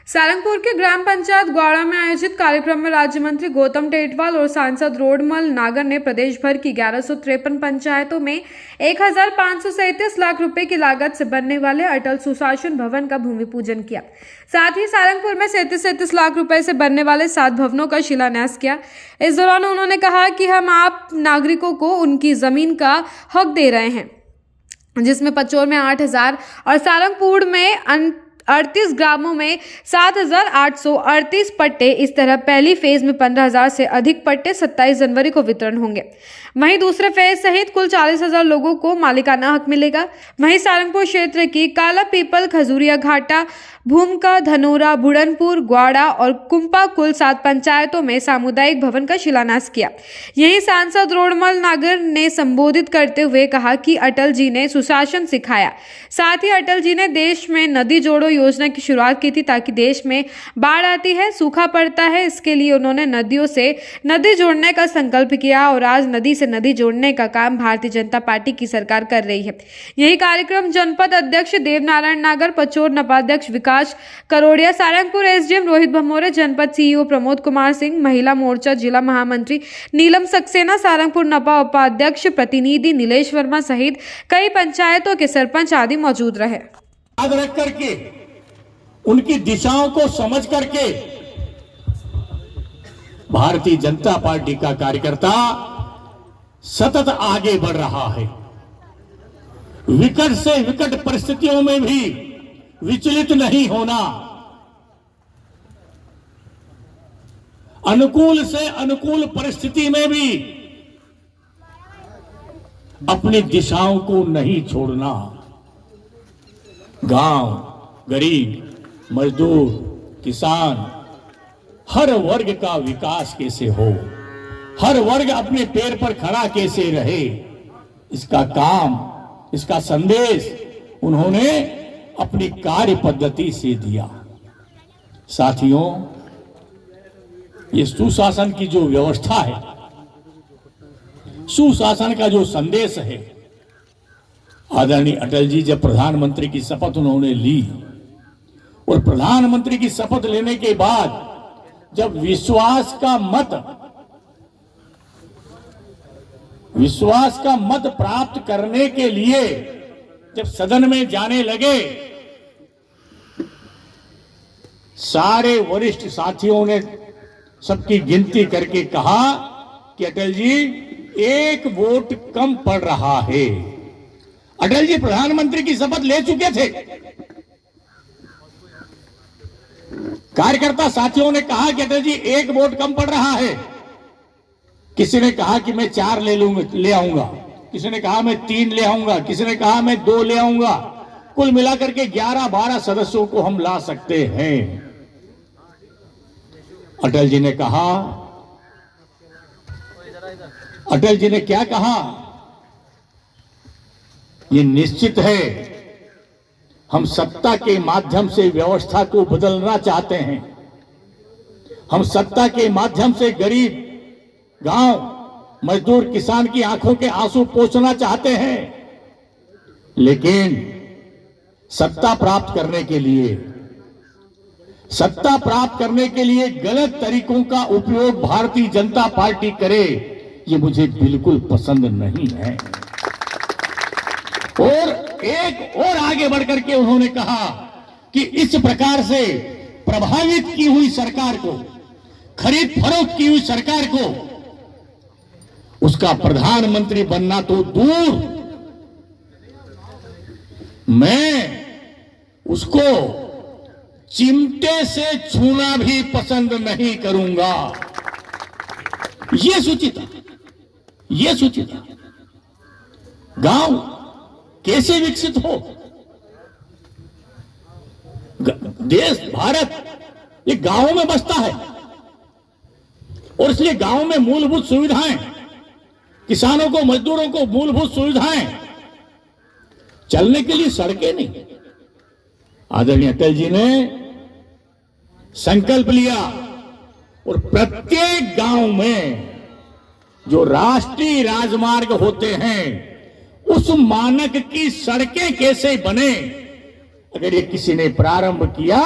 सारंगपुर के ग्राम पंचायत ग्वाड़ा में आयोजित कार्यक्रम में राज्य मंत्री गौतम टेटवाल और सांसद रोडमल नागर ने प्रदेश भर की 1153 पंचायतों में 1537 लाख रुपए की लागत से बनने वाले अटल सुशासन भवन का भूमि पूजन किया। साथ ही सारंगपुर में 37 लाख रुपए से बनने वाले 7 भवनों का शिलान्यास किया। इस दौरान उन्होंने कहा कि हम आप नागरिकों को उनकी जमीन का हक दे रहे हैं, जिसमें पचौर में 8,000 और सारंगपुर में 38 ग्रामों में 7,838 पट्टे। इस तरह पहली फेज में 15,000 से अधिक पट्टे 27 जनवरी को वितरण होंगे। वहीं दूसरे फेज सहित कुल 40,000 लोगों को मालिकाना हक मिलेगा। वहीं सारंगपुर क्षेत्र की काला पीपल, खजूरिया घाटा, भूमका, धनोरा, बुढ़नपुर, ग्वाड़ा और कुंपा कुल 7 पंचायतों में सामुदायिक भवन का शिलान्यास किया। यही सांसद रोडमल नागर ने संबोधित करते हुए कहा कि अटल जी ने सुशासन सिखाया। साथ ही अटल जी ने देश में नदी जोड़ो योजना की शुरुआत की थी, ताकि देश में बाढ़ आती है, सूखा पड़ता है, इसके लिए उन्होंने नदियों से नदी जोड़ने का संकल्प किया और आज नदी से नदी जोड़ने का काम भारतीय जनता पार्टी की सरकार कर रही है। यही कार्यक्रम जनपद अध्यक्ष देवनारायण नागर, पचौर नपाध्यक्ष विकास करोड़िया, सारंगपुर एसडीएम रोहित भमोरे, जनपद सीईओ प्रमोद कुमार सिंह, महिला मोर्चा जिला महामंत्री नीलम सक्सेना, सारंगपुर नपा उपाध्यक्ष प्रतिनिधि नीलेश वर्मा सहित कई पंचायतों के सरपंच आदि मौजूद रहे। याद रख करके, उनकी दिशाओं को समझ करके भारतीय जनता पार्टी का कार्यकर्ता सतत आगे बढ़ रहा है। विकट से विकट परिस्थितियों में भी विचलित नहीं होना, अनुकूल से अनुकूल परिस्थिति में भी अपनी दिशाओं को नहीं छोड़ना। गांव, गरीब, मजदूर, किसान, हर वर्ग का विकास कैसे हो, हर वर्ग अपने पैर पर खड़ा कैसे रहे, इसका काम, इसका संदेश उन्होंने अपनी कार्य पद्धति से दिया। साथियों, ये सुशासन की जो व्यवस्था है, सुशासन का जो संदेश है, आदरणीय अटल जी जब प्रधानमंत्री की शपथ उन्होंने ली और प्रधानमंत्री की शपथ लेने के बाद जब विश्वास का मत प्राप्त करने के लिए जब सदन में जाने लगे, सारे वरिष्ठ साथियों ने सबकी गिनती करके कहा कि अटल जी 1 वोट कम पड़ रहा है। अटल जी प्रधानमंत्री की शपथ ले चुके थे। कार्यकर्ता साथियों ने कहा कि अटल जी 1 वोट कम पड़ रहा है। किसी ने कहा कि मैं 4 ले आऊंगा, किसी ने कहा मैं 3 ले आऊंगा, किसी ने कहा मैं 2 ले आऊंगा। कुल मिलाकर के 11-12 सदस्यों को हम ला सकते हैं। अटल जी ने कहा, अटल जी ने क्या कहा? ये निश्चित है, हम सत्ता के माध्यम से व्यवस्था को बदलना चाहते हैं। हम सत्ता के माध्यम से गरीब, गांव, मजदूर, किसान की आंखों के आंसू पोंछना चाहते हैं। लेकिन सत्ता प्राप्त करने के लिए गलत तरीकों का उपयोग भारतीय जनता पार्टी करे, ये मुझे बिल्कुल पसंद नहीं है। और एक और आगे बढ़कर के उन्होंने कहा कि इस प्रकार से प्रभावित की हुई सरकार को, खरीद फरोख्त की हुई सरकार को, उसका प्रधानमंत्री बनना तो दूर, मैं उसको चिमटे से छूना भी पसंद नहीं करूंगा। ये सूचित गांव कैसे विकसित हो? देश, भारत, ये गांवों में बसता है और इसलिए गांवों में मूलभूत सुविधाएं, किसानों को, मजदूरों को मूलभूत सुविधाएं, चलने के लिए सड़कें नहीं। आदरणीय अटल जी ने संकल्प लिया और प्रत्येक गांव में जो राष्ट्रीय राजमार्ग होते हैं, उस मानक की सड़कें कैसे बने, अगर ये किसी ने प्रारंभ किया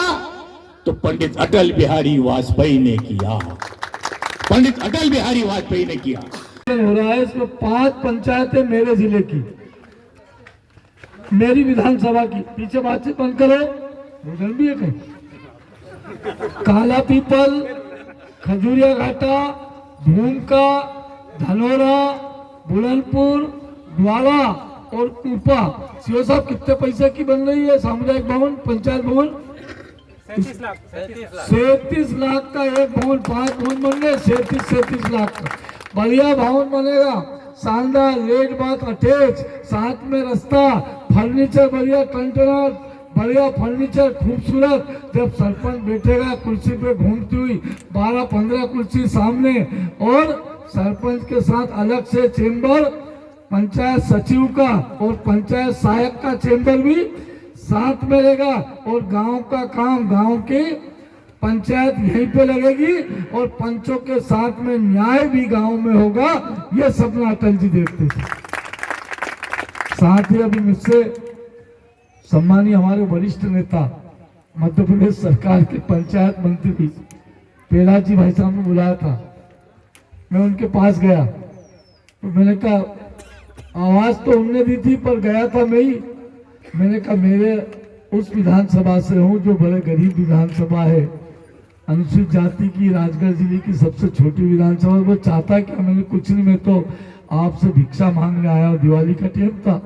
तो पंडित अटल बिहारी वाजपेयी ने किया। पंडित अटल बिहारी वाजपेयी ने किया। हो रहा है इसमें 5 पंचायतें मेरे जिले की, मेरी विधानसभा की। पीछे बातचीत बंद करो, भोजन भी है कहीं। काला पीपल, खजूरिया घाटा, भूमका, धनोरा, बुलंदपुर, द्वारा और ऊपा। सीओ साहब कितने पैसे की बन रही है सामुदायिक भवन, पंचायत भवन? 37 लाख का एक भवन, 5 भवन बन गए, 37 लाख का बढ़िया भवन बनेगा, शानदार, लेट बात अटैच, साथ में रास्ता, फर्नीचर बढ़िया, कंटेनर बढ़िया, फर्नीचर खूबसूरत। जब सरपंच बैठेगा कुर्सी पे घूमती हुई 12-15 कुर्सी सामने, और सरपंच के साथ अलग से चेंबर, पंचायत सचिव का और पंचायत सहायक का चेंबर भी साथ में रहेगा, और गांव का काम, गांव की पंचायत यहीं पे लगेगी, और पंचों के साथ में न्याय भी गांव में होगा। ये सपना अटल जी देखते थे। साथ ही अभी मुझसे सम्मानीय हमारे वरिष्ठ नेता, मध्य प्रदेश सरकार के पंचायत मंत्री पेराज जी भाई साहब ने बुलाया था। मैं उनके पास गया तो मैंने कहा, आवाज तो उनने दी थी पर गया था मैं ही। मैंने कहा, मेरे उस विधानसभा से हूँ जो बड़े गरीब विधानसभा है, अनुसूचित जाति की, राजगढ़ जिले की सबसे छोटी विधानसभा। वो चाहता क्या? मैंने कुछ नहीं, मैं तो आपसे भिक्षा मांगने आया हूँ। दिवाली का टाइम था,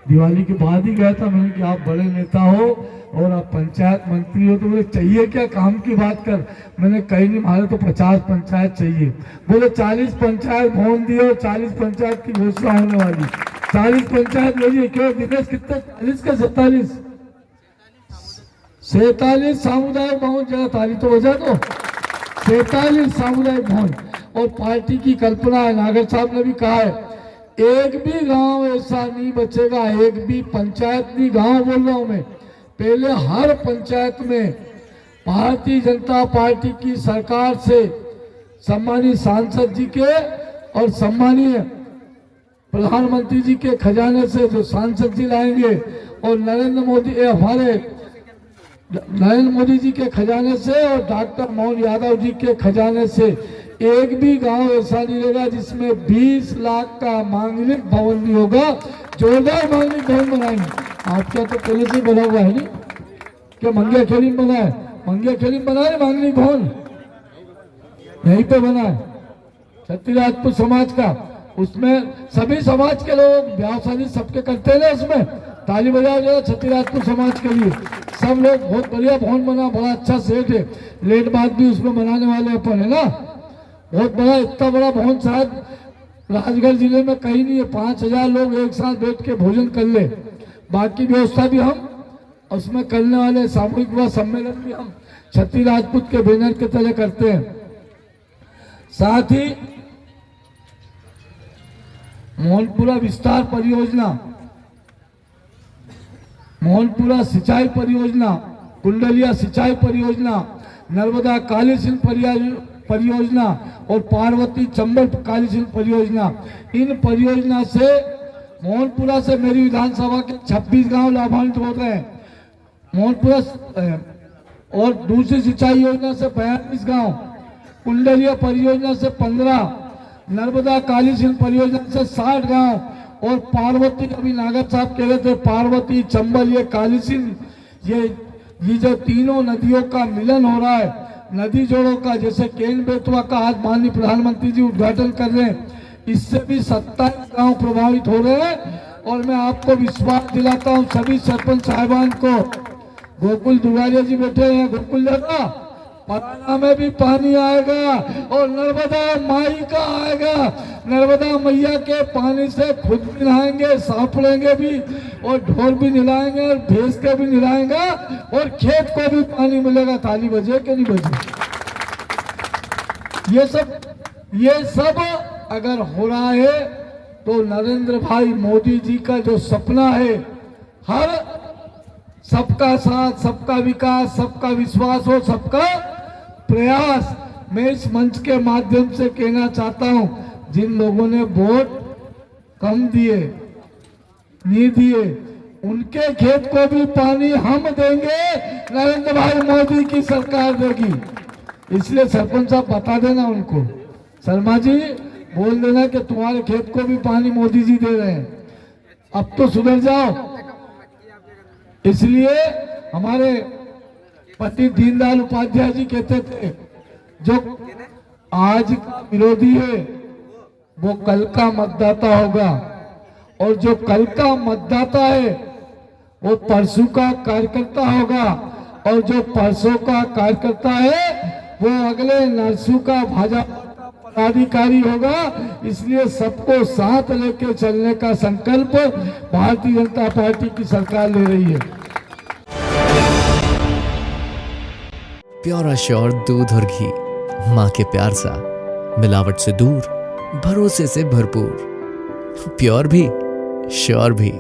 दिवाली के बाद ही गया था। मैंने कि आप बड़े नेता हो और आप पंचायत मंत्री हो, तो बोले चाहिए क्या, काम की बात कर। मैंने कहीं नहीं, हमारे तो 50 पंचायत चाहिए। बोले 40 पंचायत भवन दिए और 40 पंचायत की घोषणा होने वाली। 40 पंचायत भेजिए। क्यों दिनेश, कितने? 40 का 47 सामुदायिक भवन, जरा ताली तो बजा दो। 47 सामुदायिक भवन। और पार्टी की कल्पना है, नागर साहब ने भी कहा है, एक भी गांव ऐसा नहीं बचेगा, एक भी पंचायत नहीं, गांव बोल रहा हूं मैं, पहले हर पंचायत में भारतीय जनता पार्टी की सरकार से, सम्मानीय सांसद जी के और सम्मानीय प्रधानमंत्री जी के खजाने से जो सांसद जी लाएंगे, और नरेंद्र मोदी जी के खजाने से और डॉक्टर मोहन यादव जी के खजाने से, एक भी गांव ऐसा नहीं रहेगा जिसमें 20 लाख का मांगलिक भवन नहीं होगा। जोरदार मांगलिक भवन बनाएंगे। आपका तो पहले से बना हुआ है नहीं क्या? मंगिया खेली में बना है, मंगिया खेली में बना है मांगलिक भवन, यहीं पे बना है छत्तीस राजपूत समाज का। उसमें सभी समाज के लोग ब्याह शादी सबके करते हैं ना, उसमें ताली बजाओ जरा छत्तीस राजपूत समाज के लिए। सब लोग, बहुत बढ़िया भवन बना, बड़ा अच्छा सेट है, लेट बात भी उसमें बनाने वाले अपन है ना, बहुत बड़ा। इतना बड़ा भवन शायद राजगढ़ जिले में कहीं नहीं है। 5000 लोग एक साथ बैठ के भोजन कर ले। बाकी व्यवस्था भी हम उसमें करने वाले, सामूहिक विवाह सम्मेलन भी हम छत्तीस राजपूत के बैनर के तले करते हैं। साथ ही मोहनपुरा विस्तार परियोजना, मोहनपुरा सिंचाई परियोजना, कुंडलिया सिंचाई परियोजना, नर्मदा काली सिंध परियोजना और पार्वती चंबल काली सिंध परियोजना, इन परियोजना से मोहनपुरा से मेरी विधानसभा के 26 गांव लाभान्वित हो गए हैं। मोहनपुरा और दूसरी सिंचाई योजना से 42 गांव, कुंडलिया परियोजना से 15, नर्मदा काली सिंध परियोजना से 60 गांव और पार्वती, अभी नागर साहब कह रहे थे पार्वती चंबल ये काली सिंध, ये जो तीनों नदियों का मिलन हो रहा है, नदी जोड़ों का, जैसे केन बेतवा का आज माननीय प्रधानमंत्री जी उद्घाटन कर रहे हैं, इससे भी 27 गांव प्रभावित हो रहे हैं। और मैं आपको विश्वास दिलाता हूं सभी सरपंच साहिबान को, गोकुल दुगारिया जी बैठे हैं, गोकुल जगह पराना में भी पानी आएगा और नर्मदा माई का आएगा। नर्मदा मैया के पानी से खुद भी नहाएंगे, सापड़ेंगे भी और ढोर भी नहलाएंगे और भैंस के भी नहलाएंगे और खेत को भी पानी मिलेगा। ताली बजे कि नहीं बजे? ये सब अगर हो रहा है तो नरेंद्र भाई मोदी जी का जो सपना है, हर सबका साथ, सबका विकास, सबका विश्वास और सबका प्रयास, मैं इस मंच के माध्यम से कहना चाहता हूं, जिन लोगों ने वोट कम दिए, नहीं दिए, उनके खेत को भी पानी हम देंगे। नरेंद्र भाई मोदी की सरकार देगी। इसलिए सरपंच साहब बता देना उनको, शर्मा जी बोल देना कि तुम्हारे खेत को भी पानी मोदी जी दे रहे हैं, अब तो सुधर जाओ। इसलिए हमारे पंडित दीनदयाल उपाध्याय जी कहते थे, जो आज का विरोधी है वो कल का मतदाता होगा, और जो कल का मतदाता है वो परसों का कार्यकर्ता होगा, और जो परसों का कार्यकर्ता है वो अगले नरसों का भाजपा पदाधिकारी होगा। इसलिए सबको साथ लेके चलने का संकल्प भारतीय जनता पार्टी की सरकार ले रही है। प्योर श्योर दूध और घी, माँ के प्यार सा, मिलावट से दूर, भरोसे से भरपूर, प्योर भी श्योर भी।